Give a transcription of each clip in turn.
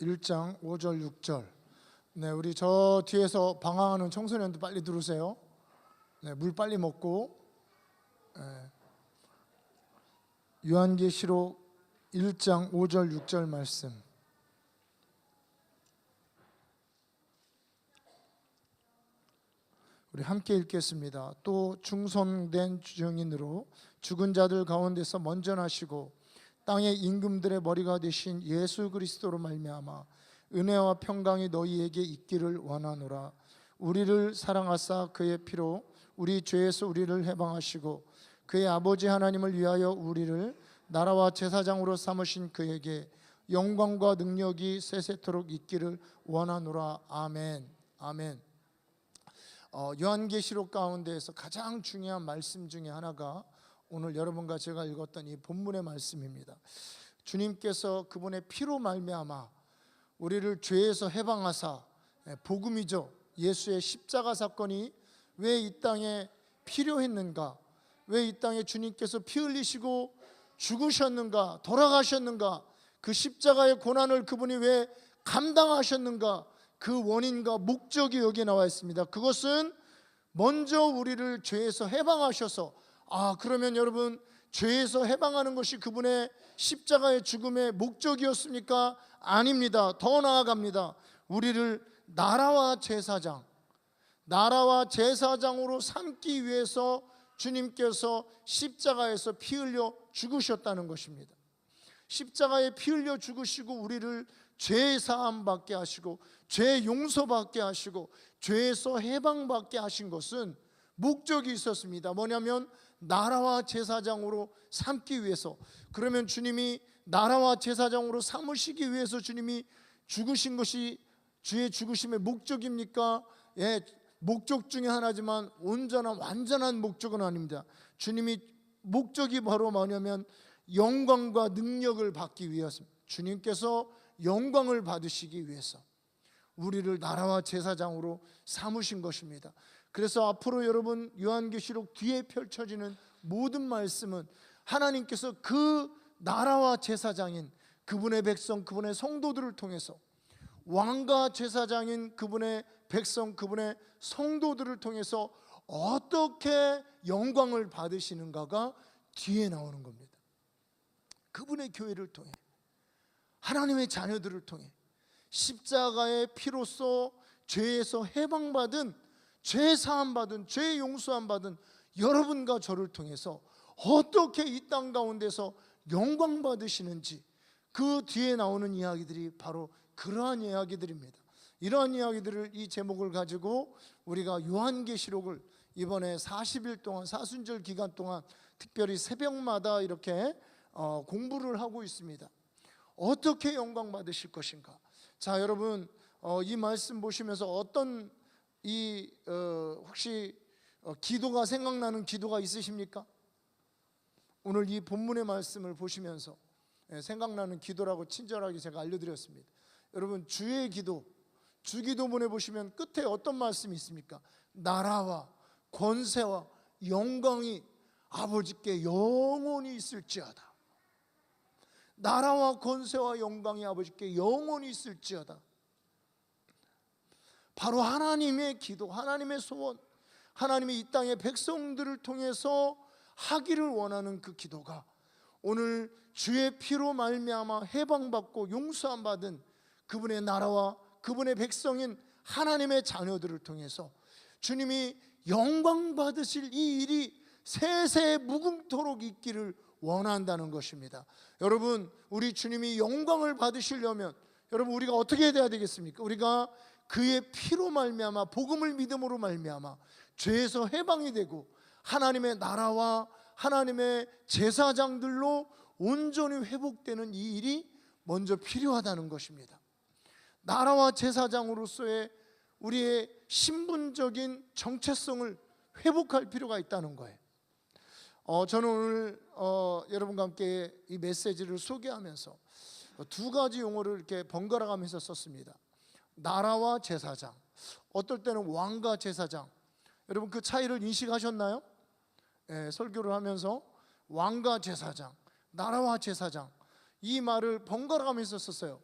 1장 5절 6절. 네, 우리 저 뒤에서 방황하는 청소년들 빨리 들으세요. 네, 물 빨리 먹고. 네. 요한계시록 1장 5절 6절 말씀. 우리 함께 읽겠습니다. 또 충성된 증인으로 죽은 자들 가운데서 먼저 나시고 땅의 임금들의 머리가 되신 예수 그리스도로 말미암아 은혜와 평강이 너희에게 있기를 원하노라. 우리를 사랑하사 그의 피로 우리 죄에서 우리를 해방하시고 그의 아버지 하나님을 위하여 우리를 나라와 제사장으로 삼으신 그에게 영광과 능력이 세세토록 있기를 원하노라. 아멘. 아멘. 요한계시록 가운데에서 가장 중요한 말씀 중에 하나가 오늘 여러분과 제가 읽었던 이 본문의 말씀입니다. 주님께서 그분의 피로 말미암아 우리를 죄에서 해방하사, 복음이죠. 예수의 십자가 사건이 왜 이 땅에 필요했는가, 왜 이 땅에 주님께서 피 흘리시고 죽으셨는가, 돌아가셨는가, 그 십자가의 고난을 그분이 왜 감당하셨는가, 그 원인과 목적이 여기에 나와 있습니다. 그것은 먼저 우리를 죄에서 해방하셔서, 그러면 여러분, 죄에서 해방하는 것이 그분의 십자가의 죽음의 목적이었습니까? 아닙니다. 더 나아갑니다. 우리를 나라와 제사장으로 삼기 위해서 주님께서 십자가에서 피 흘려 죽으셨다는 것입니다. 십자가에 피 흘려 죽으시고 우리를 죄 사함 받게 하시고 죄 용서받게 하시고 죄에서 해방받게 하신 것은 목적이 있었습니다. 뭐냐면 나라와 제사장으로 삼기 위해서. 그러면 주님이 나라와 제사장으로 삼으시기 위해서 주님이 죽으신 것이 주의 죽으심의 목적입니까? 목적 중에 하나지만 완전한 목적은 아닙니다. 주님이 목적이 바로 뭐냐면 영광과 능력을 받기 위해서입니다. 주님께서 영광을 받으시기 위해서 우리를 나라와 제사장으로 삼으신 것입니다. 그래서 앞으로 여러분 요한계시록 뒤에 펼쳐지는 모든 말씀은 하나님께서 그 나라와 제사장인 그분의 백성, 그분의 성도들을 통해서, 왕과 제사장인 그분의 백성, 그분의 성도들을 통해서 어떻게 영광을 받으시는가가 뒤에 나오는 겁니다. 그분의 교회를 통해, 하나님의 자녀들을 통해 십자가의 피로써 죄에서 해방받은, 죄 사함받은, 죄 용서함받은 여러분과 저를 통해서 어떻게 이 땅 가운데서 영광 받으시는지, 그 뒤에 나오는 이야기들이 바로 그러한 이야기들입니다. 이러한 이야기들을, 이 제목을 가지고 우리가 요한계시록을 이번에 40일 동안, 사순절 기간 동안 특별히 새벽마다 이렇게 공부를 하고 있습니다. 어떻게 영광 받으실 것인가? 자, 여러분, 이 말씀 보시면서 어떤 혹시 기도가 생각나는 기도가 있으십니까? 오늘 이 본문의 말씀을 보시면서 생각나는 기도라고 친절하게 제가 알려드렸습니다. 여러분, 주의 기도, 주기도문에 보시면 끝에 어떤 말씀이 있습니까? 나라와 권세와 영광이 아버지께 영원히 있을지어다. 나라와 권세와 영광이 아버지께 영원히 있을지어다. 바로 하나님의 기도, 하나님의 소원, 하나님이 이 땅의 백성들을 통해서 하기를 원하는 그 기도가 오늘 주의 피로 말미암아 해방받고 용서함 받은 그분의 나라와 그분의 백성인 하나님의 자녀들을 통해서 주님이 영광 받으실 이 일이 세세 무궁토록 있기를 원한다는 것입니다. 여러분, 우리 주님이 영광을 받으시려면 여러분, 우리가 어떻게 해야 되겠습니까? 우리가 그의 피로 말미암아, 복음을 믿음으로 말미암아 죄에서 해방이 되고 하나님의 나라와 하나님의 제사장들로 온전히 회복되는 이 일이 먼저 필요하다는 것입니다. 나라와 제사장으로서의 우리의 신분적인 정체성을 회복할 필요가 있다는 거예요. 저는 오늘 여러분과 함께 이 메시지를 소개하면서 두 가지 용어를 이렇게 번갈아 가면서 썼습니다. 나라와 제사장, 어떨 때는 왕과 제사장. 여러분, 그 차이를 인식하셨나요? 설교를 하면서 왕과 제사장, 나라와 제사장, 이 말을 번갈아 가면서 썼어요.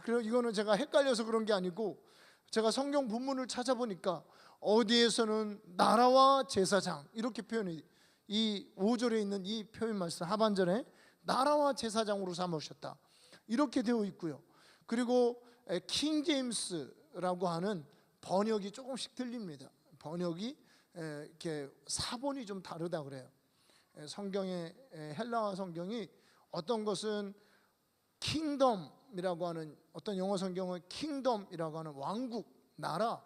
그래 이거는 제가 헷갈려서 그런 게 아니고 제가 성경 본문을 찾아보니까 어디에서는 나라와 제사장 이렇게 표현이 이 5절에 있는 이 표현 말씀 하반절에 나라와 제사장으로 삼으셨다 이렇게 되어 있고요. 그리고 킹 제임스라고 하는 번역이 조금씩 틀립니다. 번역이 이렇게 사본이 좀 다르다 그래요. 성경의 헬라어 성경이 어떤 것은 킹덤이라고 하는, 어떤 영어 성경은 킹덤이라고 하는 왕국, 나라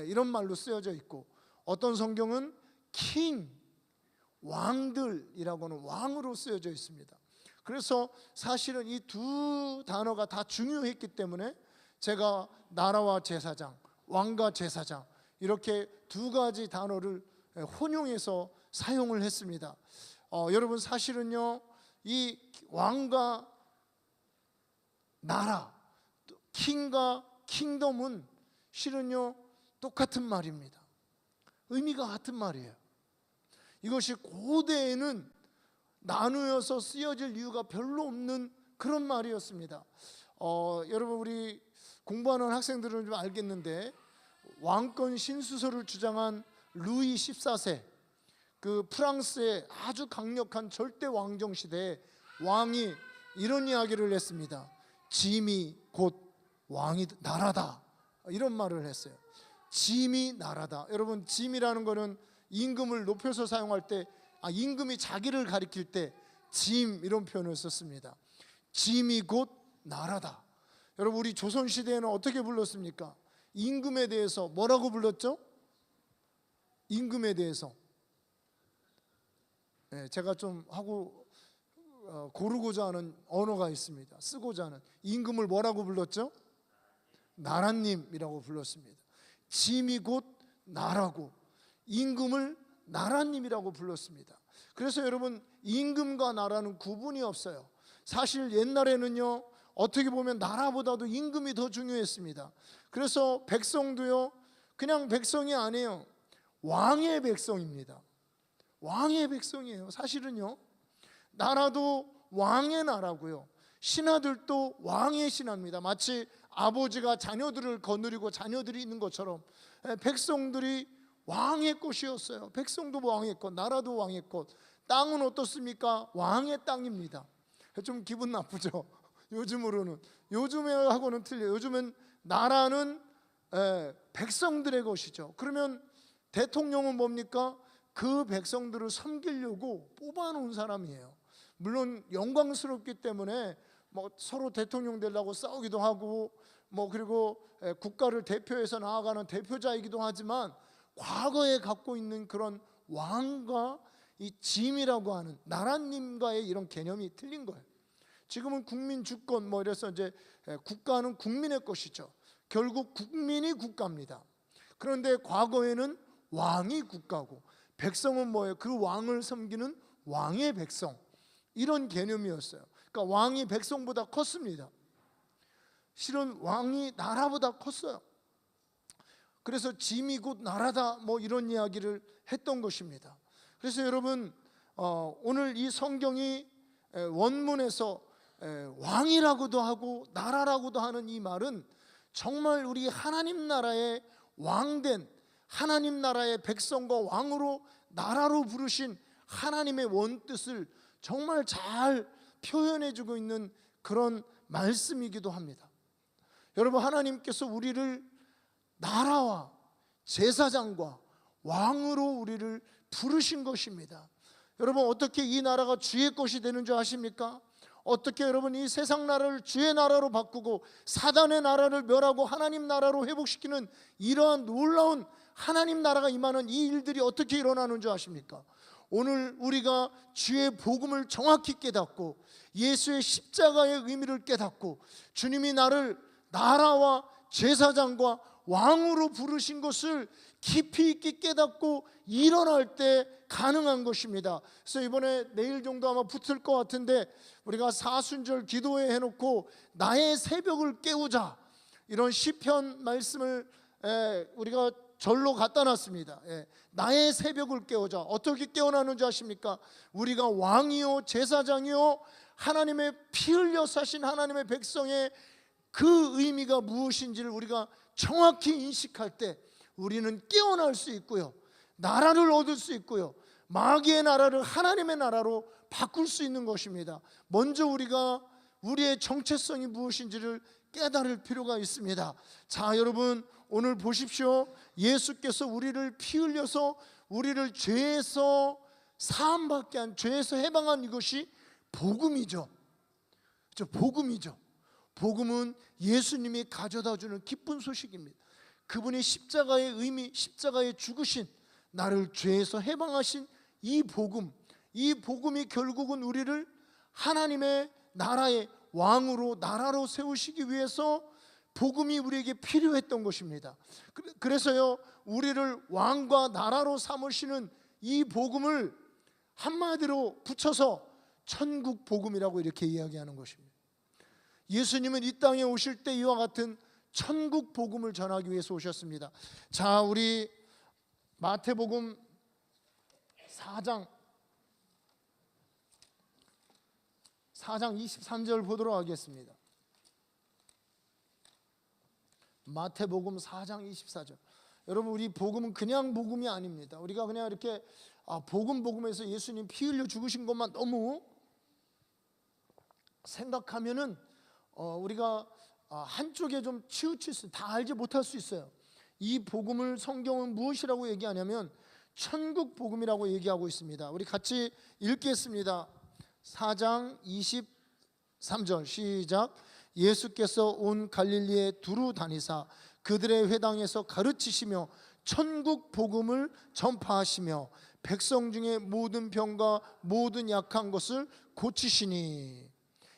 이런 말로 쓰여져 있고, 어떤 성경은 킹, 왕들이라고 하는 왕으로 쓰여져 있습니다. 그래서 사실은 이 두 단어가 다 중요했기 때문에 제가 나라와 제사장, 왕과 제사장 이렇게 두 가지 단어를 혼용해서 사용을 했습니다. 여러분 사실은요 이 왕과 나라, 킹과 킹덤은 실은요 똑같은 말입니다. 의미가 같은 말이에요. 이것이 고대에는 나누어서 쓰여질 이유가 별로 없는 그런 말이었습니다. 여러분 우리 공부하는 학생들은 좀 알겠는데 왕권 신수설을 주장한 루이 14세, 그 프랑스의 아주 강력한 절대 왕정 시대에 왕이 이런 이야기를 했습니다. 짐이 곧 왕이 나라다, 이런 말을 했어요. 짐이 나라다. 여러분 짐이라는 거는 임금을 높여서 사용할 때, 임금이 자기를 가리킬 때 짐 이런 표현을 썼습니다. 짐이 곧 나라다. 여러분 우리 조선시대에는 어떻게 불렀습니까? 임금에 대해서 뭐라고 불렀죠? 임금에 대해서 제가 좀 하고 고르고자 하는 언어가 있습니다. 쓰고자 하는, 임금을 뭐라고 불렀죠? 나라님이라고 불렀습니다. 짐이 곧 나라고 임금을 나라님이라고 불렀습니다. 그래서 여러분 임금과 나라는 구분이 없어요. 사실 옛날에는요 어떻게 보면 나라보다도 임금이 더 중요했습니다. 그래서 백성도요 그냥 백성이 아니에요. 왕의 백성입니다. 왕의 백성이에요. 사실은요 나라도 왕의 나라고요, 신하들도 왕의 신하입니다. 마치 아버지가 자녀들을 거느리고 자녀들이 있는 것처럼 백성들이 왕의 것이었어요. 백성도 왕의 것, 나라도 왕의 것. 땅은 어떻습니까? 왕의 땅입니다. 좀 기분 나쁘죠? 요즘으로는, 요즘하고는 틀려요. 요즘은 나라는 백성들의 것이죠. 그러면 대통령은 뭡니까? 그 백성들을 섬기려고 뽑아놓은 사람이에요. 물론 영광스럽기 때문에 뭐 서로 대통령 되려고 싸우기도 하고 그리고 국가를 대표해서 나아가는 대표자이기도 하지만 과거에 갖고 있는 그런 왕과 이 짐이라고 하는 나라님과의 이런 개념이 틀린 거예요. 지금은 국민 주권 이래서 이제 국가는 국민의 것이죠. 결국 국민이 국가입니다. 그런데 과거에는 왕이 국가고 백성은 뭐예요? 그 왕을 섬기는 왕의 백성, 이런 개념이었어요. 그러니까 왕이 백성보다 컸습니다. 실은 왕이 나라보다 컸어요. 그래서 짐이 곧 나라다 이런 이야기를 했던 것입니다. 그래서 여러분 오늘 이 성경이 원문에서 왕이라고도 하고 나라라고도 하는 이 말은 정말 우리 하나님 나라의 왕된, 하나님 나라의 백성과 왕으로 나라로 부르신 하나님의 원뜻을 정말 잘 표현해주고 있는 그런 말씀이기도 합니다. 여러분 하나님께서 우리를 나라와 제사장과 왕으로 우리를 부르신 것입니다. 여러분 어떻게 이 나라가 주의 것이 되는 줄 아십니까? 어떻게 여러분 이 세상 나라를 주의 나라로 바꾸고 사단의 나라를 멸하고 하나님 나라로 회복시키는 이러한 놀라운 하나님 나라가 임하는 이 일들이 어떻게 일어나는 줄 아십니까? 오늘 우리가 주의 복음을 정확히 깨닫고 예수의 십자가의 의미를 깨닫고 주님이 나를 나라와 제사장과 왕으로 부르신 것을 깊이 있게 깨닫고 일어날 때 가능한 것입니다. 그래서 이번에 내일 정도 아마 붙을 것 같은데 우리가 사순절 기도회 해놓고 나의 새벽을 깨우자, 이런 시편 말씀을 우리가 절로 갖다 놨습니다. 나의 새벽을 깨우자. 어떻게 깨어나는지 아십니까? 우리가 왕이요 제사장이요 하나님의 피 흘려 사신 하나님의 백성의 그 의미가 무엇인지를 우리가 정확히 인식할 때 우리는 깨어날 수 있고요, 나라를 얻을 수 있고요, 마귀의 나라를 하나님의 나라로 바꿀 수 있는 것입니다. 먼저 우리가 우리의 정체성이 무엇인지를 깨달을 필요가 있습니다. 자, 여러분 오늘 보십시오. 예수께서 우리를 피 흘려서 우리를 죄에서 사함받게 한, 죄에서 해방한 이것이 복음이죠. 복음이죠. 복음은 예수님이 가져다 주는 기쁜 소식입니다. 그분이 십자가의 의미, 십자가에 죽으신, 나를 죄에서 해방하신 이 복음, 이 복음이 결국은 우리를 하나님의 나라의 왕으로, 나라로 세우시기 위해서 복음이 우리에게 필요했던 것입니다. 그래서요, 우리를 왕과 나라로 삼으시는 이 복음을 한마디로 붙여서 천국 복음이라고 이렇게 이야기하는 것입니다. 예수님은 이 땅에 오실 때 이와 같은 천국 복음을 전하기 위해서 오셨습니다. 자, 우리 마태복음 4장 23절 보도록 하겠습니다. 마태복음 4장 24절. 여러분, 우리 복음은 그냥 복음이 아닙니다. 우리가 그냥 이렇게 복음에서 예수님 피 흘려 죽으신 것만 너무 생각하면은 우리가 한쪽에 좀 치우칠 수, 다 알지 못할 수 있어요. 이 복음을 성경은 무엇이라고 얘기하냐면 천국 복음이라고 얘기하고 있습니다. 우리 같이 읽겠습니다. 4장 23절 시작. 예수께서 온 갈릴리에 두루 다니사 그들의 회당에서 가르치시며 천국 복음을 전파하시며 백성 중에 모든 병과 모든 약한 것을 고치시니.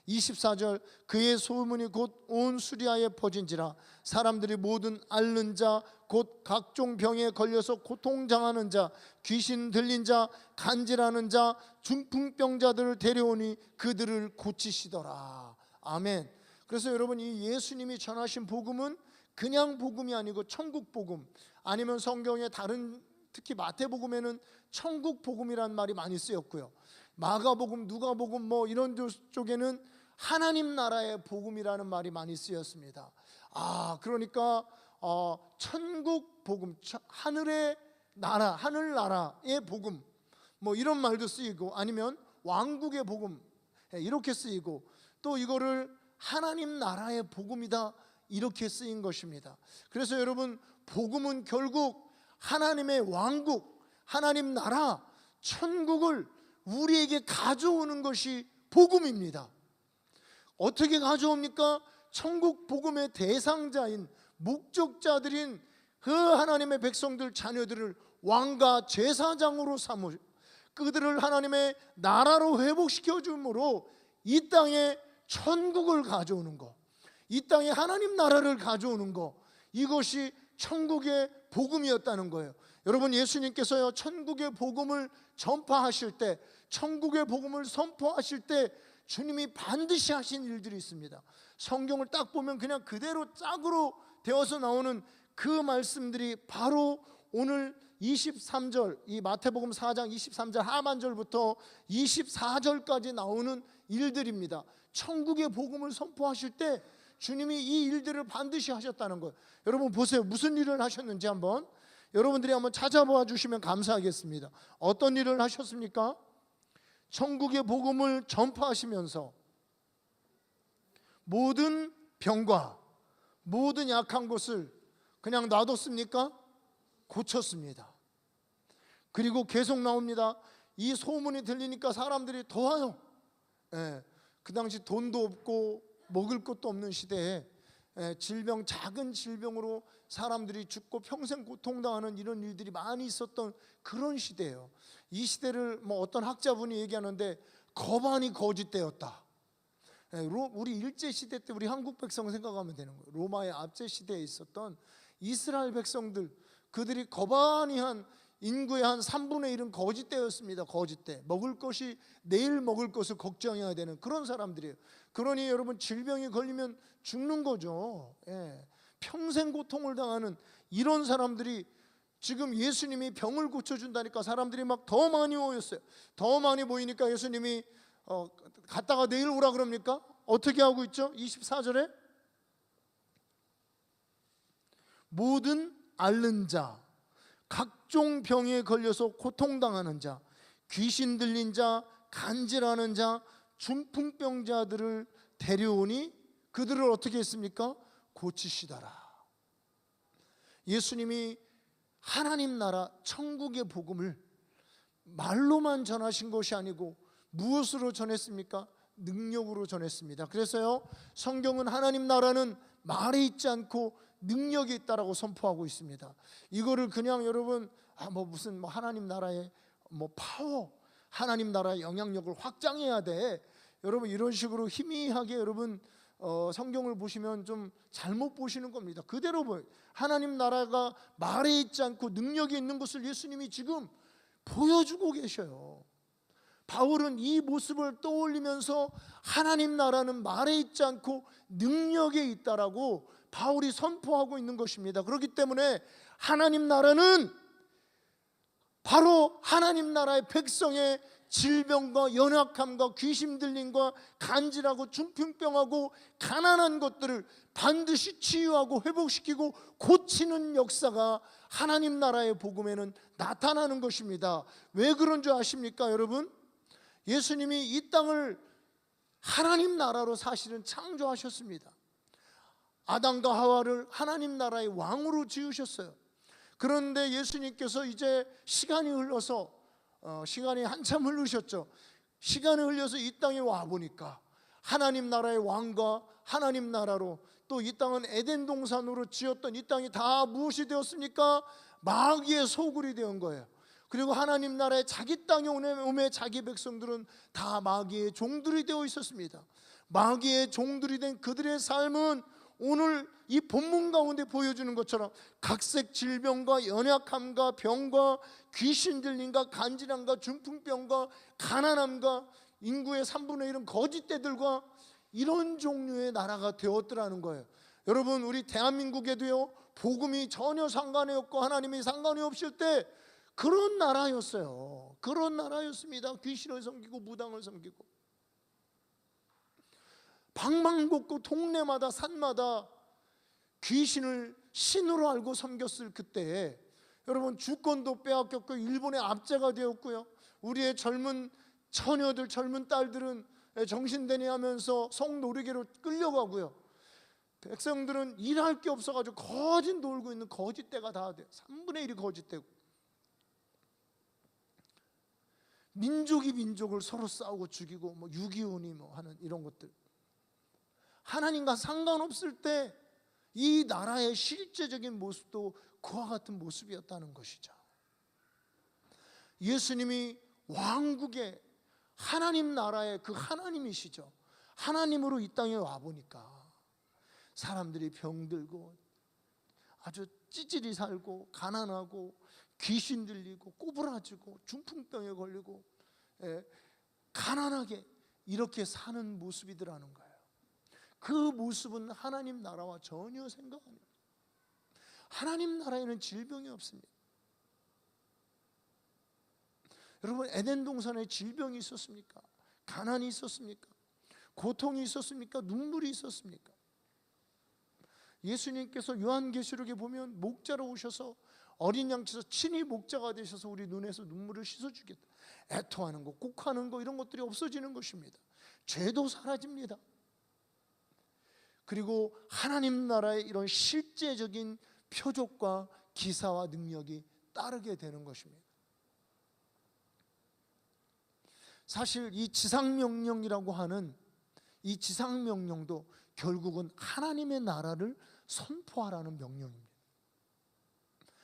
24절 그의 소문이 곧 온 수리아에 퍼진지라 사람들이 모든 앓는 자 곧 각종 병에 걸려서 고통당하는 자, 귀신 들린 자, 간질하는 자, 중풍병자들을 데려오니 그들을 고치시더라. 아멘. 그래서 여러분, 이 예수님이 전하신 복음은 그냥 복음이 아니고 천국 복음, 아니면 성경의 다른, 특히 마태복음에는 천국 복음이라는 말이 많이 쓰였고요, 마가복음, 누가복음 뭐 이런 쪽에는 하나님 나라의 복음이라는 말이 많이 쓰였습니다. 그러니까 천국 복음, 하늘의 나라, 하늘나라의 복음, 뭐 이런 말도 쓰이고, 아니면 왕국의 복음 이렇게 쓰이고, 또 이거를 하나님 나라의 복음이다 이렇게 쓰인 것입니다. 그래서 여러분, 복음은 결국 하나님의 왕국, 하나님 나라, 천국을 우리에게 가져오는 것이 복음입니다. 어떻게 가져옵니까? 천국 복음의 대상자인, 목적자들인 그 하나님의 백성들, 자녀들을 왕과 제사장으로 삼으, 그들을 하나님의 나라로 회복시켜 줌으로 이 땅에 천국을 가져오는 것, 이 땅에 하나님 나라를 가져오는 것, 이것이 천국의 복음이었다는 거예요. 여러분, 예수님께서요, 천국의 복음을 전파하실 때, 천국의 복음을 선포하실 때 주님이 반드시 하신 일들이 있습니다. 성경을 딱 보면 그냥 그대로 짝으로 되어서 나오는 그 말씀들이 바로 오늘 23절, 이 마태복음 4장 23절 하반절부터 24절까지 나오는 일들입니다. 천국의 복음을 선포하실 때 주님이 이 일들을 반드시 하셨다는 거예요. 여러분 보세요, 무슨 일을 하셨는지 한번 여러분들이 한번 찾아봐 주시면 감사하겠습니다. 어떤 일을 하셨습니까? 천국의 복음을 전파하시면서 모든 병과 모든 약한 것을 그냥 놔뒀습니까? 고쳤습니다. 그리고 계속 나옵니다. 이 소문이 들리니까 사람들이 더 와요. 그 당시 돈도 없고 먹을 것도 없는 시대에 질병, 작은 질병으로 사람들이 죽고 평생 고통당하는 이런 일들이 많이 있었던 그런 시대예요. 이 시대를 뭐 어떤 학자분이 얘기하는데 거반이 거짓되었다. 우리 일제시대 때 우리 한국 백성 생각하면 되는 거예요. 로마의 압제시대에 있었던 이스라엘 백성들, 그들이 거반이 한 인구의 한 3분의 1은 거짓대였습니다. 거짓대. 먹을 것이, 내일 먹을 것을 걱정해야 되는 그런 사람들이에요. 그러니 여러분, 질병이 걸리면 죽는 거죠. 평생 고통을 당하는 이런 사람들이 지금 예수님이 병을 고쳐준다니까 사람들이 막 더 많이 모였어요. 더 많이 모이니까 예수님이 갔다가 내일 오라 그럽니까? 어떻게 하고 있죠? 24절에 모든 앓는 자, 각종 병에 걸려서 고통당하는 자, 귀신 들린 자, 간질하는 자, 중풍병자들을 데려오니 그들을 어떻게 했습니까? 고치시더라. 예수님이 하나님 나라 천국의 복음을 말로만 전하신 것이 아니고 무엇으로 전했습니까? 능력으로 전했습니다. 그래서요, 성경은 하나님 나라는 말에 있지 않고 능력이 있다라고 선포하고 있습니다. 이거를 그냥 여러분 무슨 하나님 나라의 파워, 하나님 나라의 영향력을 확장해야 돼, 여러분 이런 식으로 희미하게 여러분 성경을 보시면 좀 잘못 보시는 겁니다. 그대로 보여요. 하나님 나라가 말에 있지 않고 능력이 있는 것을 예수님이 지금 보여주고 계셔요. 바울은 이 모습을 떠올리면서 하나님 나라는 말에 있지 않고 능력에 있다라고 바울이 선포하고 있는 것입니다. 그렇기 때문에 하나님 나라는 바로 하나님 나라의 백성의 질병과 연약함과 귀신 들림과 간질하고 중풍병하고 가난한 것들을 반드시 치유하고 회복시키고 고치는 역사가 하나님 나라의 복음에는 나타나는 것입니다. 왜 그런 줄 아십니까, 여러분? 예수님이 이 땅을 하나님 나라로 사실은 창조하셨습니다. 아담과 하와를 하나님 나라의 왕으로 지으셨어요. 그런데 예수님께서 이제 시간이 흘러서 시간이 한참 흐르셨죠. 시간이 흘려서 이 땅에 와 보니까 하나님 나라의 왕과 하나님 나라로, 또 이 땅은 에덴 동산으로 지었던 이 땅이 다 무엇이 되었습니까? 마귀의 소굴이 되은 거예요. 그리고 하나님 나라의 자기 땅에 오매 자기 백성들은 다 마귀의 종들이 되어 있었습니다. 마귀의 종들이 된 그들의 삶은 오늘 이 본문 가운데 보여주는 것처럼 각색 질병과 연약함과 병과 귀신 들림과 간질함과 중풍병과 가난함과 인구의 3분의 1은 거짓대들과 이런 종류의 나라가 되었더라는 거예요. 여러분, 우리 대한민국에도요, 복음이 전혀 상관이 없고 하나님이 상관이 없을 때 그런 나라였어요. 그런 나라였습니다. 귀신을 섬기고 무당을 섬기고 방방곡곡 동네마다 산마다 귀신을 신으로 알고 섬겼을 그때에 여러분, 주권도 빼앗겼고 일본의 압제가 되었고요, 우리의 젊은 처녀들, 젊은 딸들은 정신대니 하면서 성노리개로 끌려가고요, 백성들은 일할 게 없어가지고 거짓 놀고 있는 거짓대가 다 돼요. 3분의 1이 거짓대고, 민족이 민족을 서로 싸우고 죽이고 6.25니 하는 이런 것들, 하나님과 상관없을 때 이 나라의 실제적인 모습도 그와 같은 모습이었다는 것이죠. 예수님이 왕국의 하나님 나라의 그 하나님이시죠. 하나님으로 이 땅에 와보니까 사람들이 병들고 아주 찌질이 살고 가난하고 귀신 들리고 꼬부라지고 중풍병에 걸리고 가난하게 이렇게 사는 모습이더라는 거예요. 그 모습은 하나님 나라와 전혀 생각 안 해요. 하나님 나라에는 질병이 없습니다. 여러분, 에덴 동산에 질병이 있었습니까? 가난이 있었습니까? 고통이 있었습니까? 눈물이 있었습니까? 예수님께서 요한계시록에 보면 목자로 오셔서 어린 양치에서 친히 목자가 되셔서 우리 눈에서 눈물을 씻어주겠다, 애통하는 거, 곡하는 거, 이런 것들이 없어지는 것입니다. 죄도 사라집니다. 그리고 하나님 나라의 이런 실제적인 표적과 기사와 능력이 따르게 되는 것입니다. 사실 이 지상명령이라고 하는 이 지상명령도 결국은 하나님의 나라를 선포하라는 명령입니다.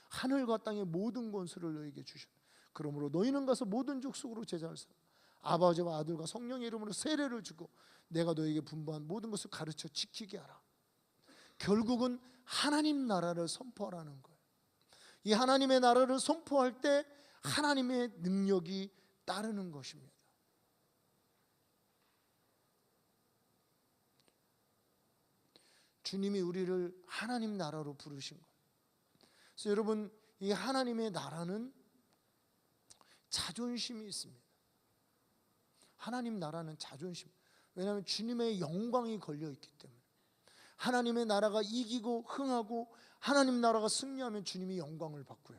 하늘과 땅의 모든 권세를 너희에게 주셨다. 그러므로 너희는 가서 모든 족속으로 제자를 삼아 아버지와 아들과 성령의 이름으로 세례를 주고 내가 너희에게 분부한 모든 것을 가르쳐 지키게 하라. 결국은 하나님 나라를 선포하라는 거예요. 이 하나님의 나라를 선포할 때 하나님의 능력이 따르는 것입니다. 주님이 우리를 하나님 나라로 부르신 거예요. 그래서 여러분, 이 하나님의 나라는 자존심이 있습니다. 하나님 나라는 자존심. 왜냐하면 주님의 영광이 걸려 있기 때문에. 하나님의 나라가 이기고 흥하고 하나님 나라가 승리하면 주님이 영광을 받고요.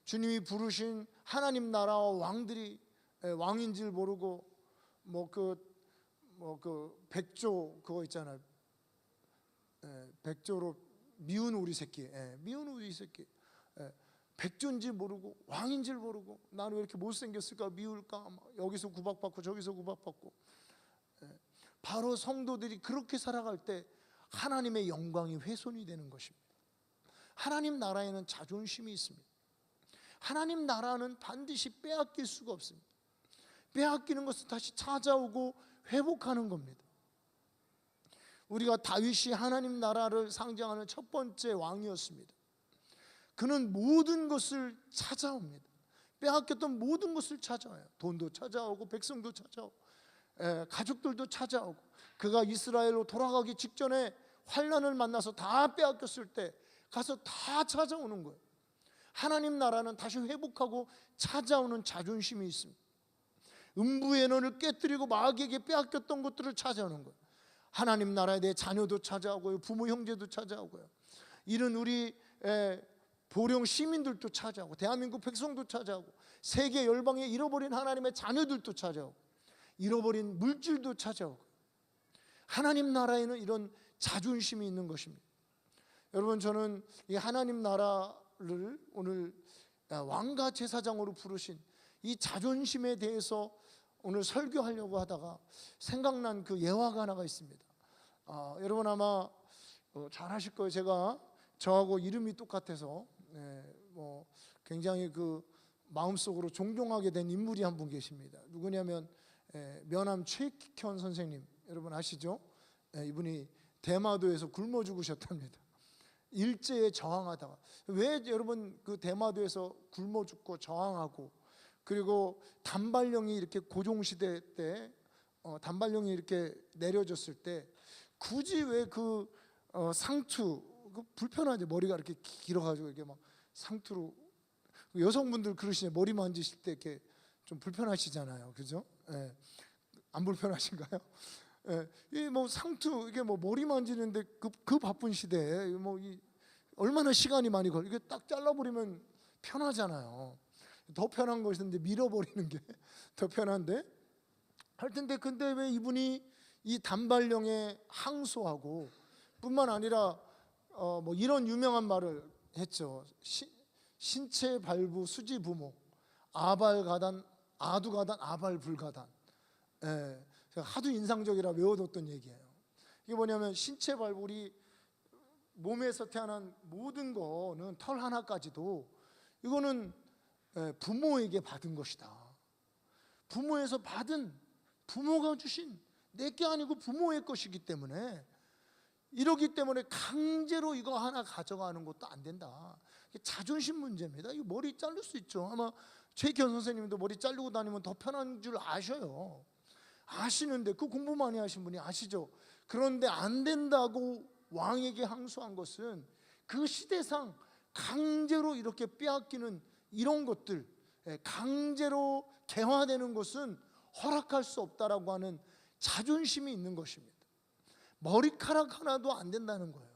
주님이 부르신 하나님 나라와 왕들이 왕인 줄 모르고 백조 그거 있잖아요. 백조로 미운 우리 새끼, 미운 우리 새끼. 백조인지 모르고 왕인 줄 모르고 나는 왜 이렇게 못생겼을까, 미울까, 여기서 구박받고 저기서 구박받고. 바로 성도들이 그렇게 살아갈 때 하나님의 영광이 훼손이 되는 것입니다. 하나님 나라에는 자존심이 있습니다. 하나님 나라는 반드시 빼앗길 수가 없습니다. 빼앗기는 것은 다시 찾아오고 회복하는 겁니다. 우리가 다윗이 하나님 나라를 상징하는 첫 번째 왕이었습니다. 그는 모든 것을 찾아옵니다. 빼앗겼던 모든 것을 찾아와요. 돈도 찾아오고 백성도 찾아오고 가족들도 찾아오고, 그가 이스라엘로 돌아가기 직전에 환난을 만나서 다 빼앗겼을 때 가서 다 찾아오는 거예요. 하나님 나라는 다시 회복하고 찾아오는 자존심이 있습니다. 음부의 너를 깨뜨리고 마귀에게 빼앗겼던 것들을 찾아오는 거예요. 하나님 나라에 내 자녀도 찾아오고요, 부모 형제도 찾아오고요, 이런 우리 보령 시민들도 찾아오고, 대한민국 백성도 찾아오고, 세계 열방에 잃어버린 하나님의 자녀들도 찾아오고, 잃어버린 물질도 찾아오고. 하나님 나라에는 이런 자존심이 있는 것입니다. 여러분, 저는 이 하나님 나라를 오늘 왕과 제사장으로 부르신 이 자존심에 대해서 오늘 설교하려고 하다가 생각난 그 예화가 하나가 있습니다. 여러분 아마 잘 아실 거예요. 제가 저하고 이름이 똑같아서 굉장히 그 마음속으로 존경하게 된 인물이 한 분 계십니다. 누구냐면 면함 최익현 선생님, 여러분 아시죠? 이분이 대마도에서 굶어 죽으셨답니다. 일제에 저항하다가. 왜 여러분 그 대마도에서 굶어 죽고 저항하고, 그리고 단발령이 이렇게 고종시대 때 단발령이 이렇게 내려졌을 때 굳이 왜 그 상투, 그 불편하죠. 머리가 이렇게 길어가지고 이렇게 막 상투로, 여성분들 그러시죠. 머리 만지실 때 이렇게 좀 불편하시잖아요, 그죠? 안 불편하신가요? 이 상투, 이게 머리 만지는데 그 바쁜 시대에 얼마나 시간이 많이 걸려. 이게 딱 잘라버리면 편하잖아요. 더 편한 것인데 밀어버리는 게 더 편한데 할 텐데, 근데 왜 이분이 이 단발령에 항소하고 뿐만 아니라 이런 유명한 말을 했죠. 신체 발부 수지 부모, 아발가단 아두가단 아발불가단. 제가 하도 인상적이라 외워뒀던 얘기예요. 이게 뭐냐면, 신체 발부, 우리 몸에서 태어난 모든 거는 털 하나까지도 이거는 부모에게 받은 것이다. 부모에서 받은, 부모가 주신, 내게 아니고 부모의 것이기 때문에, 이러기 때문에 강제로 이거 하나 가져가는 것도 안 된다. 자존심 문제입니다. 이거 머리 자를 수 있죠. 아마 최익현 선생님도 머리 자르고 다니면 더 편한 줄 아셔요. 아시는데, 그 공부 많이 하신 분이 아시죠? 그런데 안 된다고 왕에게 항소한 것은 그 시대상 강제로 이렇게 빼앗기는 이런 것들, 강제로 개화되는 것은 허락할 수 없다라고 하는 자존심이 있는 것입니다. 머리카락 하나도 안 된다는 거예요.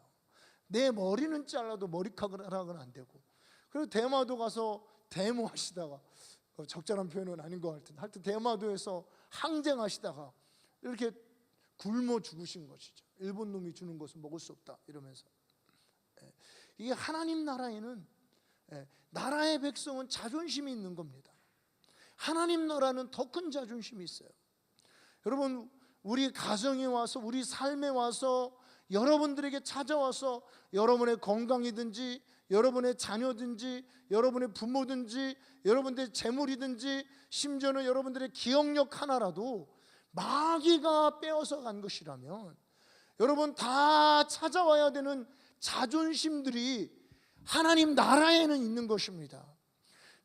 내 머리는 잘라도 머리카락은 안 되고. 그리고 대마도 가서 데모하시다가, 적절한 표현은 아닌 것 같은데, 하여튼 대마도에서 항쟁하시다가 이렇게 굶어 죽으신 것이죠. 일본 놈이 주는 것은 먹을 수 없다 이러면서. 이게 하나님 나라에는, 나라의 백성은 자존심이 있는 겁니다. 하나님 나라는 더 큰 자존심이 있어요. 여러분, 우리 가정에 와서, 우리 삶에 와서, 여러분들에게 찾아와서, 여러분의 건강이든지, 여러분의 자녀든지, 여러분의 부모든지, 여러분들의 재물이든지, 심지어는 여러분들의 기억력 하나라도 마귀가 빼어서 간 것이라면, 여러분 다 찾아와야 되는 자존심들이 하나님 나라에는 있는 것입니다.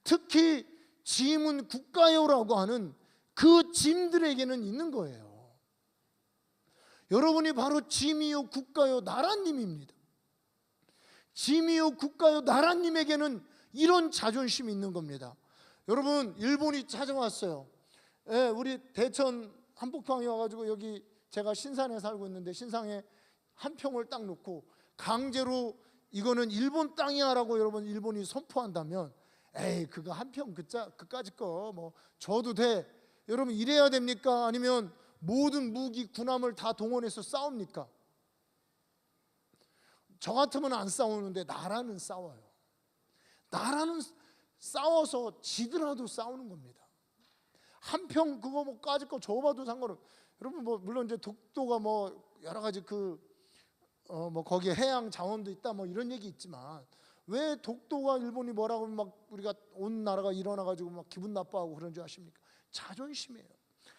특히 짐은 국가요라고 하는 그 짐들에게는 있는 거예요. 여러분이 바로 짐이요 국가요 나라님입니다. 짐이요 국가요 나라님에게는 이런 자존심이 있는 겁니다. 여러분, 일본이 찾아왔어요. 우리 대천 한복판에 와가지고, 여기 제가 신산에 살고 있는데 신상에 한 평을 딱 놓고 강제로 이거는 일본 땅이야라고 여러분 일본이 선포한다면 에이 그거 한평 그까짓 거 뭐 줘도 돼. 여러분 이래야 됩니까? 아니면 모든 무기 군함을 다 동원해서 싸웁니까? 저 같으면 안 싸우는데 나라는 싸워요. 나라는 싸워서 지더라도 싸우는 겁니다. 한평 그거 뭐 까짓 거 줘봐도 상관없. 여러분 뭐 물론 이제 독도가 뭐 여러 가지 뭐 거기에 해양 자원도 있다 뭐 이런 얘기 있지만 왜 독도가 일본이 뭐라고 하면 막 우리가 온 나라가 일어나 가지고 막 기분 나빠하고 그런 줄 아십니까? 자존심이에요.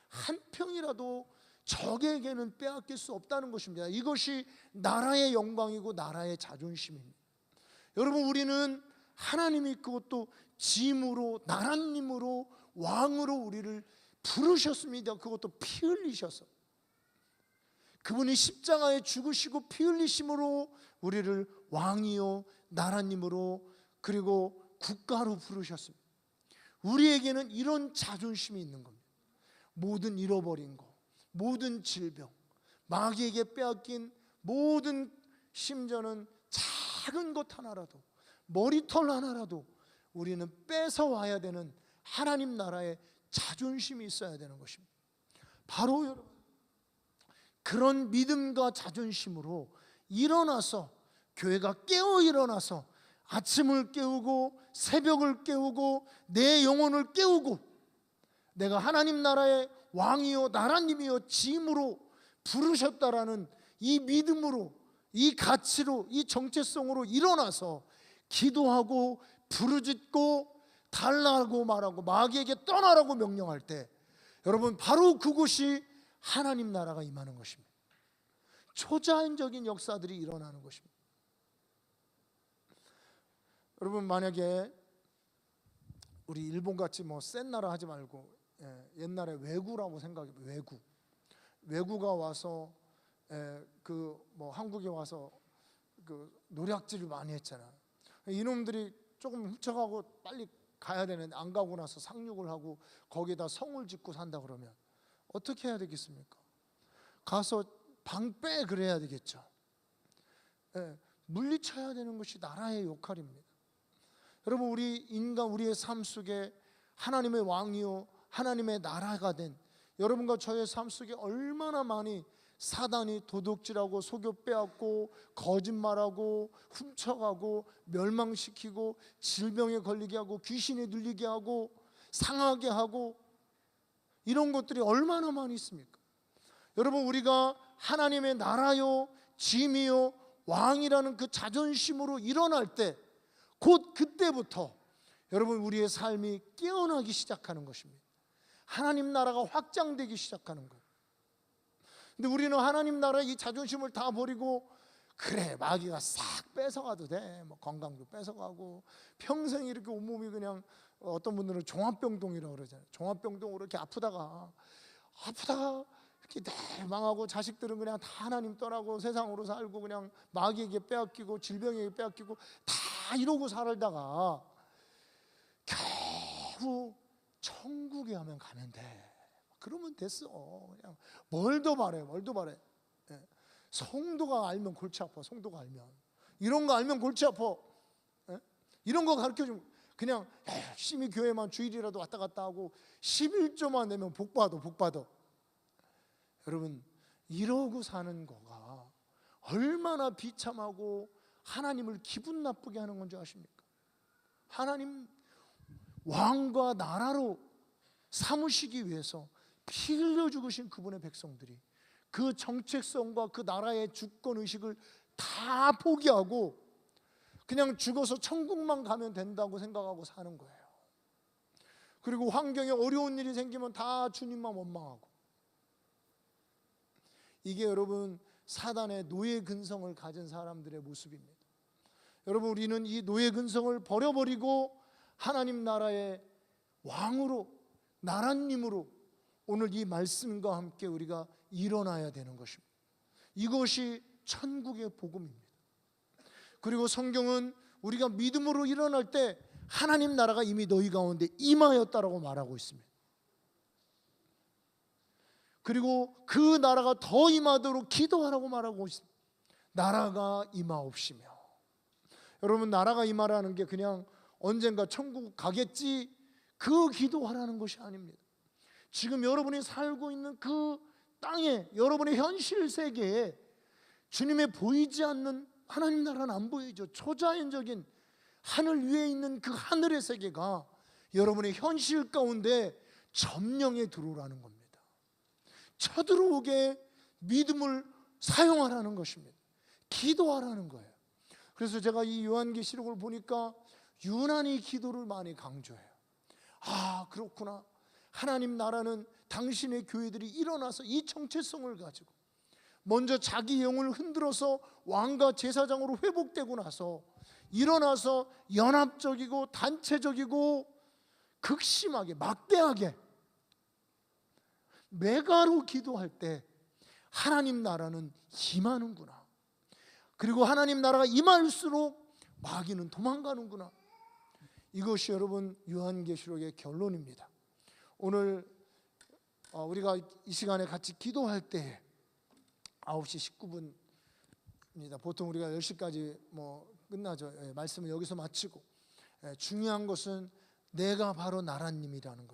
한 평이라도 적에게는 빼앗길 수 없다는 것입니다. 이것이 나라의 영광이고 나라의 자존심입니다. 여러분 우리는 하나님이 그것도 짐으로 나라님으로 왕으로 우리를 부르셨습니다. 그것도 피 흘리셔서 그분이 십자가에 죽으시고 피 흘리심으로 우리를 왕이요 나라님으로 그리고 국가로 부르셨습니다. 우리에게는 이런 자존심이 있는 겁니다. 모든 잃어버린 것, 모든 질병, 마귀에게 빼앗긴 모든 심지어는 작은 것 하나라도 머리털 하나라도 우리는 뺏어와야 되는 하나님 나라의 자존심이 있어야 되는 것입니다. 바로 여러분 그런 믿음과 자존심으로 일어나서 교회가 깨어 일어나서 아침을 깨우고 새벽을 깨우고 내 영혼을 깨우고 내가 하나님 나라의 왕이요 나라님이요 짐으로 부르셨다라는 이 믿음으로 이 가치로 이 정체성으로 일어나서 기도하고 부르짖고 달라고 말하고 마귀에게 떠나라고 명령할 때 여러분 바로 그곳이 하나님 나라가 임하는 것입니다. 초자연적인 역사들이 일어나는 것입니다. 여러분 만약에 우리 일본같이 뭐 센 나라 하지 말고 옛날에 왜구라고 생각해. 왜구가 와서 뭐 한국에 와서 그 노략질을 많이 했잖아. 이놈들이 조금 훔쳐가고 빨리 가야 되는데 안 가고 나서 상륙을 하고 거기에다 성을 짓고 산다 그러면 어떻게 해야 되겠습니까? 가서 방빼 그래야 되겠죠. 물리쳐야 되는 것이 나라의 역할입니다. 여러분 우리 인간 우리의 삶 속에 하나님의 왕이요 하나님의 나라가 된 여러분과 저의 삶 속에 얼마나 많이 사단이 도둑질하고 속여 빼앗고 거짓말하고 훔쳐가고 멸망시키고 질병에 걸리게 하고 귀신에 눌리게 하고 상하게 하고 이런 것들이 얼마나 많이 있습니까? 여러분 우리가 하나님의 나라요 짐이요 왕이라는 그 자존심으로 일어날 때 곧 그때부터 여러분 우리의 삶이 깨어나기 시작하는 것입니다. 하나님 나라가 확장되기 시작하는 거예요. 근데 우리는 하나님 나라의 이 자존심을 다 버리고 그래 마귀가 싹 뺏어가도 돼 뭐 건강도 뺏어가고 평생 이렇게 온몸이 그냥 어떤 분들은 종합병동이라고 그러잖아요. 종합병동으로 이렇게 아프다가 이렇게 망하고 자식들은 그냥 다 하나님 떠나고 세상으로 살고 그냥 마귀에게 빼앗기고 질병에게 빼앗기고 다 이러고 살다가 겨우 천국에 가면 돼. 그러면 됐어. 그냥 뭘 더 바래. 성도가 알면 골치 아파. 성도가 알면 이런 거 알면 골치 아파. 이런 거 가르쳐 주면 그냥 열심히 교회만 주일이라도 왔다 갔다 하고 11조만 내면 복 받아. 여러분 이러고 사는 거가 얼마나 비참하고 하나님을 기분 나쁘게 하는 건지 아십니까? 하나님 왕과 나라로 삼으시기 위해서 피 흘려 죽으신 그분의 백성들이 그 정체성과 그 나라의 주권의식을 다 포기하고 그냥 죽어서 천국만 가면 된다고 생각하고 사는 거예요. 그리고 환경에 어려운 일이 생기면 다 주님만 원망하고 이게 여러분 사단의 노예 근성을 가진 사람들의 모습입니다. 여러분 우리는 이 노예 근성을 버려버리고 하나님 나라의 왕으로 나라님으로 오늘 이 말씀과 함께 우리가 일어나야 되는 것입니다. 이것이 천국의 복음입니다. 그리고 성경은 우리가 믿음으로 일어날 때 하나님 나라가 이미 너희 가운데 임하였다라고 말하고 있습니다. 그리고 그 나라가 더 임하도록 기도하라고 말하고 있습니다. 나라가 임하옵시며 여러분, 나라가 임하라는 게 그냥 언젠가 천국 가겠지 그 기도하라는 것이 아닙니다. 지금 여러분이 살고 있는 그 땅에, 여러분의 현실 세계에 주님의 보이지 않는 하나님 나라는 안 보이죠. 초자연적인 하늘 위에 있는 그 하늘의 세계가 여러분의 현실 가운데 점령에 들어오라는 겁니다. 쳐들어오게 믿음을 사용하라는 것입니다. 기도하라는 거예요. 그래서 제가 이 요한계시록을 보니까 유난히 기도를 많이 강조해요. 아, 그렇구나. 하나님 나라는 당신의 교회들이 일어나서 이 정체성을 가지고 먼저 자기 영을 흔들어서 왕과 제사장으로 회복되고 나서 일어나서 연합적이고 단체적이고 극심하게 막대하게 메가로 기도할 때 하나님 나라는 임하는구나. 그리고 하나님 나라가 임할수록 마귀는 도망가는구나. 이것이 여러분 요한계시록의 결론입니다. 오늘 우리가 이 시간에 같이 기도할 때 9시 19분입니다. 보통 우리가 10시까지 끝나죠. 말씀을 여기서 마치고, 중요한 것은 내가 바로 나라님이라는 것.